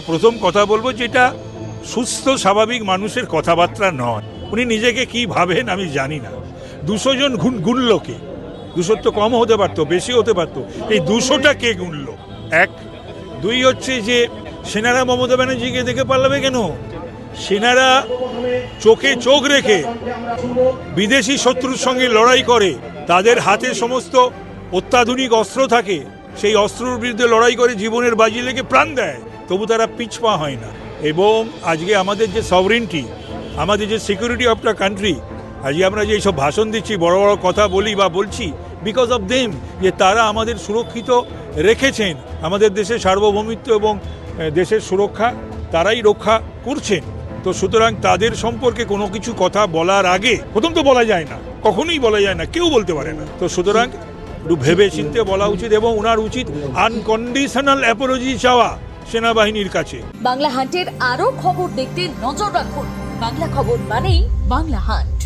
প্রথম কথা বলবো যেটা সুস্থ স্বাভাবিক মানুষের কথাবার্তা নয়। উনি নিজেকে কি ভাবেন আমি জানি না। 200 জন গুনলোকে, 200 তো কম হতে পারতো, বেশি হতে পারতো, এই 200টা কে গুনলো? এক। দুই হচ্ছে যে সেনারা মমতা ব্যানার্জিকে দেখে পালাবে কেন? সেনারা চোখে চোখ রেখে বিদেশি শত্রুর সঙ্গে লড়াই করে, তাদের হাতে সমস্ত অত্যাধুনিক অস্ত্র থাকে, সেই অস্ত্রের বিরুদ্ধে লড়াই করে জীবনের বাজি লেগে প্রাণ দেয়, তবু তারা পিছপা হয় না। এবং আজকে আমাদের যে সভরেন্টি, আমাদের যে সিকিউরিটি অফ দ্য কান্ট্রি, আজকে আমরা যে এইসব ভাষণ দিচ্ছি, বড় বড় কথা বলি বা বলছি, বিকজ অফ দেম, যে তারা আমাদের সুরক্ষিত রেখেছেন, আমাদের দেশের সার্বভৌমিত্ব এবং দেশের সুরক্ষা তারাই রক্ষা করছেন। তো সুতরাং তাদের সম্পর্কে কোনো কিছু কথা বলার আগে প্রথম তো বলা যায় না, কখনোই বলা যায় না, কেউ বলতে পারে না। তো সুতরাং একটু ভেবে চিনতে বলা উচিত, এবং ওনার উচিত আনকন্ডিশনাল অ্যাপোলজি চাওয়া সেনাবাহিনীর কাছে। বাংলা হান্টের আরো খবর দেখতে নজর রাখুন। বাংলা খবর মানেই বাংলা হান্ট।